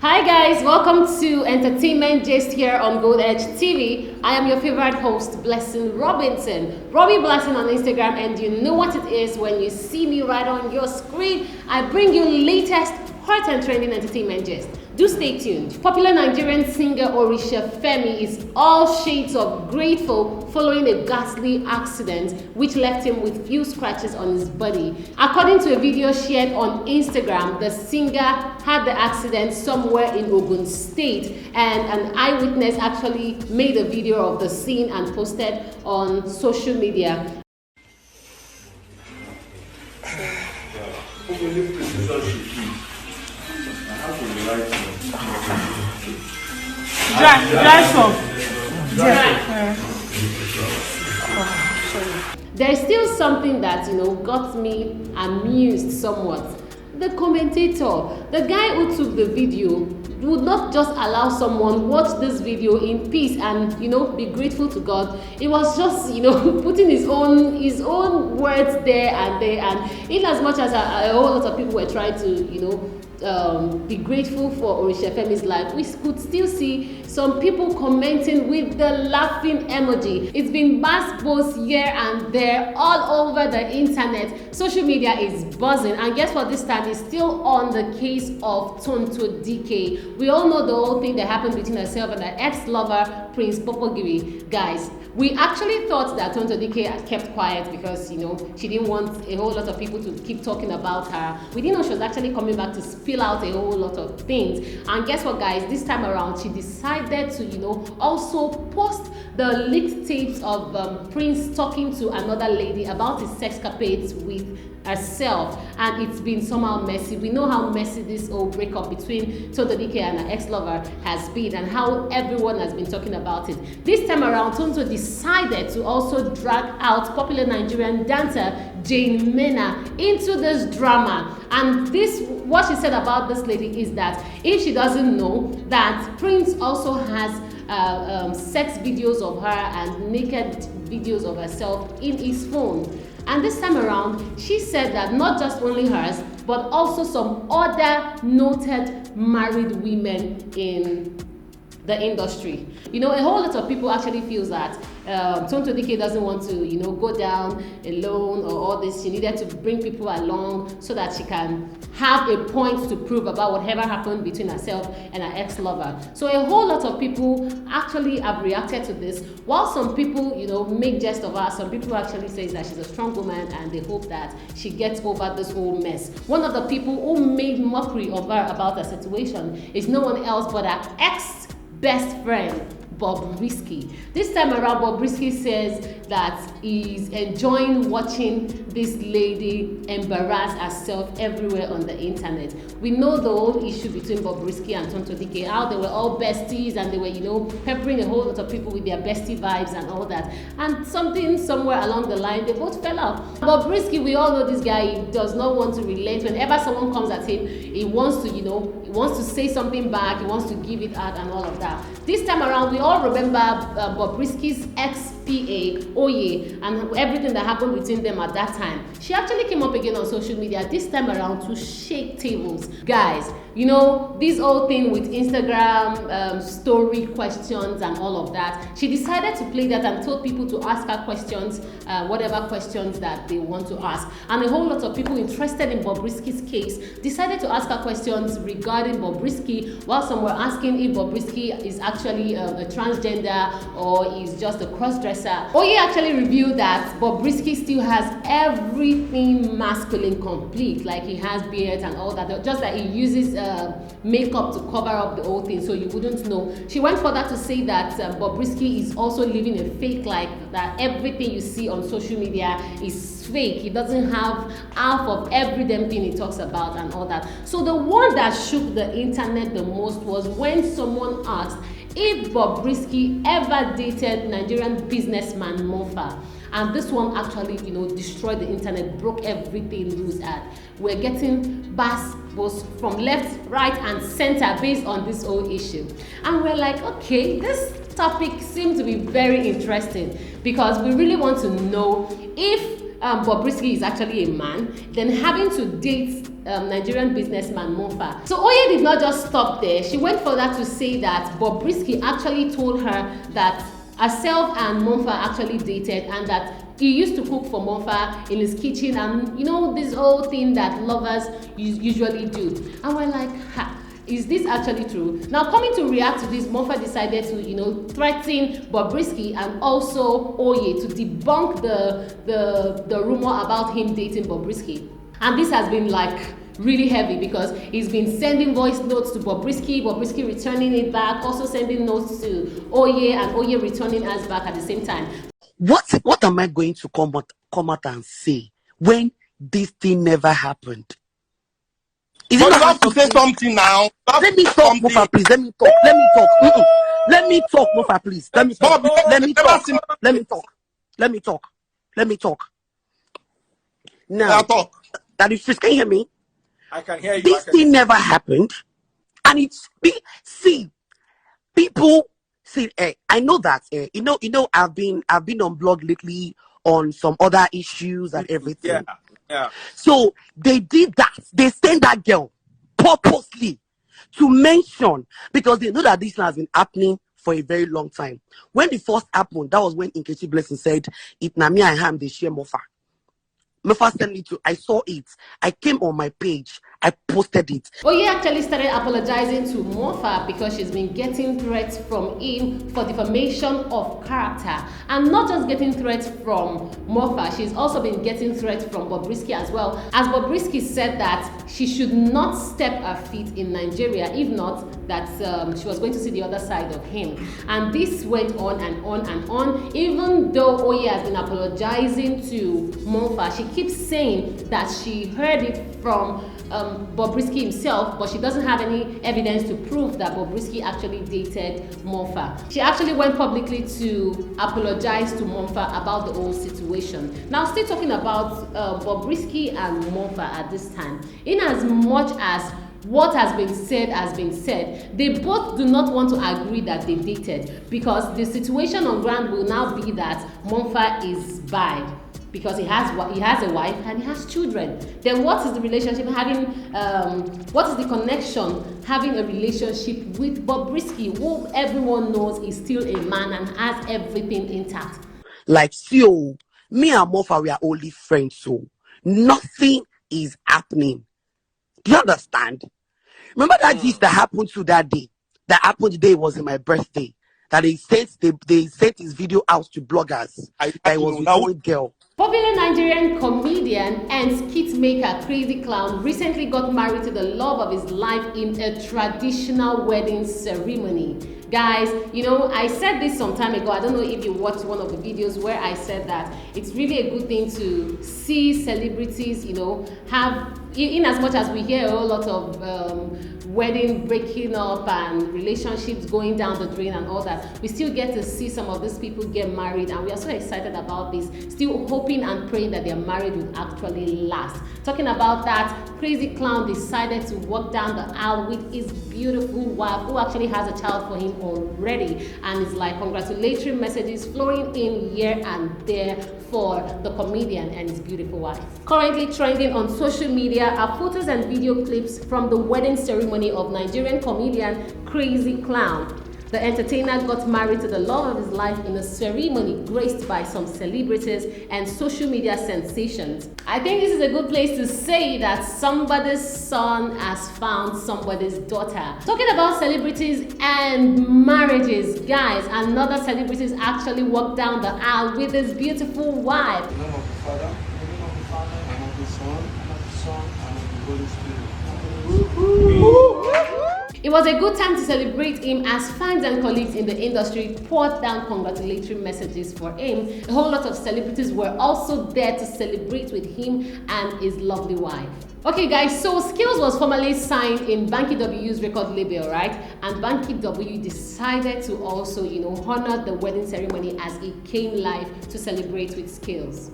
Hi guys, welcome to Entertainment Gist here on Gold Edge TV. I am your favorite host, Blessing Robinson. Robbie Blessing on Instagram, and you know what it is when you see me right on your screen. I bring you latest hot and trending entertainment gist. Do stay tuned. Popular Nigerian singer Orisha Femi is all shades of grateful following a ghastly accident which left him with few scratches on his body. According to a video shared on Instagram, the singer had the accident somewhere in Ogun State, and an eyewitness actually made a video of the scene and posted on social media. There's still something that got me amused somewhat. The commentator, the guy who took the video, would not just allow someone watch this video in peace and be grateful to God. It was just putting his own words there, and in as much as a whole lot of people were trying to be grateful for Orisha Femi's life, we could still see some people commenting with the laughing emoji. It's been buzzed both here and there all over the internet. Social media is buzzing, and guess what? This time is still on the case of Tonto Dike. We all know the whole thing that happened between herself and her ex-lover Prince Popogiri. Guys, we actually thought that Tonto Dike had kept quiet because she didn't want a whole lot of people to keep talking about her. We didn't know she was actually coming back to spill out a whole lot of things. And guess what, guys? This time around, she decided to also post the leaked tapes of Prince talking to another lady about his sexcapades with herself, and it's been somehow messy. We know how messy this whole breakup between Tonto Dike and her ex-lover has been, and how everyone has been talking about it. This time around, Tonto decided to also drag out popular Nigerian dancer Jane Mena into this drama. And what she said about this lady is that if she doesn't know that Prince also has sex videos of her and naked videos of herself in his phone. And this time around, she said that not just only hers, but also some other noted married women in the industry. A whole lot of people actually feels that Tonto Dike doesn't want to, go down alone or all this. She needed to bring people along so that she can have a point to prove about whatever happened between herself and her ex-lover. So a whole lot of people actually have reacted to this. While some people, make jest of her, some people actually say that she's a strong woman and they hope that she gets over this whole mess. One of the people who made mockery of her about her situation is no one else but her ex-best friend, Bobrisky. This time around, Bobrisky says that he's enjoying watching this lady embarrass herself everywhere on the internet. We know the whole issue between Bobrisky and Tonto Dike, how they were all besties and they were, peppering a whole lot of people with their bestie vibes and all that. And somewhere along the line, they both fell out. Bobrisky, we all know this guy, he does not want to relate. Whenever someone comes at him, he wants to say something back, he wants to give it out and all of that. This time around, we all remember Bobrisky's ex-PA, Oye, and everything that happened between them at that time. She actually came up again on social media this time around to shake tables. Guys, this whole thing with Instagram story questions and all of that, she decided to play that and told people to ask her questions, whatever questions that they want to ask. And a whole lot of people interested in Bobrisky's case decided to ask her questions regarding Bobrisky, while some were asking if Bobrisky is actually a transgender or is just a cross-dresser. Oye actually revealed that Bobrisky still has everything masculine complete, like he has beard and all that, just that he uses makeup to cover up the whole thing so you wouldn't know. She went further to say that Bobrisky is also living a fake life, that everything you see on social media is fake. He doesn't have half of every damn thing he talks about and all that. So the one that shook the internet the most was when someone asked if Bobrisky ever dated Nigerian businessman Mofa. And this one actually, destroyed the internet, broke everything loose, and we're getting bass both from left, right, and center based on this whole issue. And we're like, okay, this topic seems to be very interesting because we really want to know if Bobrisky is actually a man, then having to date Nigerian businessman Mofa. So Oye did not just stop there. She went further to say that Bobrisky actually told her that herself and Mofa actually dated, and that he used to cook for Mofa in his kitchen, and you know, this whole thing that lovers usually do. And we're like, ha, is this actually true? Now, coming to react to this, Mofa decided to, you know, threaten Bobrisky and also Oye to debunk the rumor about him dating Bobrisky. And this has been like really heavy, because he's been sending voice notes to Bobrisky returning it back, also sending notes to Oye, and Oye returning us back at the same time. What am I going to come out and say when this thing never happened? But you have to say something now. Let me talk, Mofa, please. Let me talk. Let me talk, Mofa, please. Let me talk. Let me talk. Now, Daddy Freeze, can you hear me? I can hear you. This thing never happened, and people. See, I know that you know. I've been on blog lately on some other issues and everything. Yeah. So they did that. They sent that girl purposely to mention, because they know that this has been happening for a very long time. When the first happened, that was when Nkechi Blessing said, "It na me and him they share Mofa." Mofa sent me to. I saw it. I came on my page. I posted it. Oye actually started apologizing to Mofa because she's been getting threats from him for defamation of character. And not just getting threats from Mofa, she's also been getting threats from Bobrisky as well. As Bobrisky said that she should not step her feet in Nigeria, if not, that she was going to see the other side of him. And this went on and on and on. Even though Oye has been apologizing to Mofa, she keeps saying that she heard it from Bobrisky himself, but she doesn't have any evidence to prove that Bobrisky actually dated Mofa. She actually went publicly to apologize to Mofa about the whole situation. Now, still talking about Bobrisky and Mofa at this time, in as much as what has been said, they both do not want to agree that they dated, because the situation on ground will now be that Mofa is bi, because he has a wife and he has children. Then what is the relationship what is the connection having a relationship with Bobrisky, who everyone knows is still a man and has everything intact? Like, so me and Mofa, we are only friends, so nothing is happening. Do you understand? Remember that gist that happened to that day? That happened the day it was in my birthday. That they sent his video out to bloggers. That was with one girl. Popular Nigerian comedian and skit maker Crazy Clown recently got married to the love of his life in a traditional wedding ceremony. Guys, you know, I said this some time ago. I don't know if you watched one of the videos where I said that it's really a good thing to see celebrities, you know, have, in as much as we hear a whole lot of wedding breaking up and relationships going down the drain and all that, we still get to see some of these people get married, and we are so excited about this, still hoping and praying that their marriage will actually last. Talking about that, Crazy Clown decided to walk down the aisle with his beautiful wife, who actually has a child for him already, and it's like congratulatory messages flowing in here and there for the comedian and his beautiful wife. Currently trending on social media are photos and video clips from the wedding ceremony of Nigerian comedian Crazy Clown. The entertainer got married to the love of his life in a ceremony graced by some celebrities and social media sensations. I think this is a good place to say that somebody's son has found somebody's daughter. Talking about celebrities and marriages, guys, another celebrity actually walked down the aisle with his beautiful wife. In the name of the Father, and of the Son, and of the Son, and of the Holy Spirit. It was a good time to celebrate him as fans and colleagues in the industry poured down congratulatory messages for him. A whole lot of celebrities were also there to celebrate with him and his lovely wife. Okay guys, so Skillz was formally signed in Banky W's record label, right? And Banky W decided to also, you know, honor the wedding ceremony as it came live to celebrate with Skillz.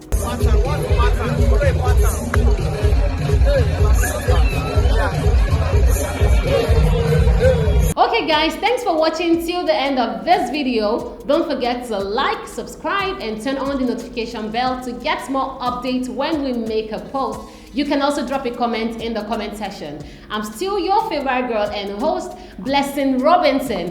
Okay guys, thanks for watching till the end of this video. Don't forget to like, subscribe and turn on the notification bell to get more updates when we make a post. You can also drop a comment in the comment section. I'm still your favorite girl and host, Blessing Robinson.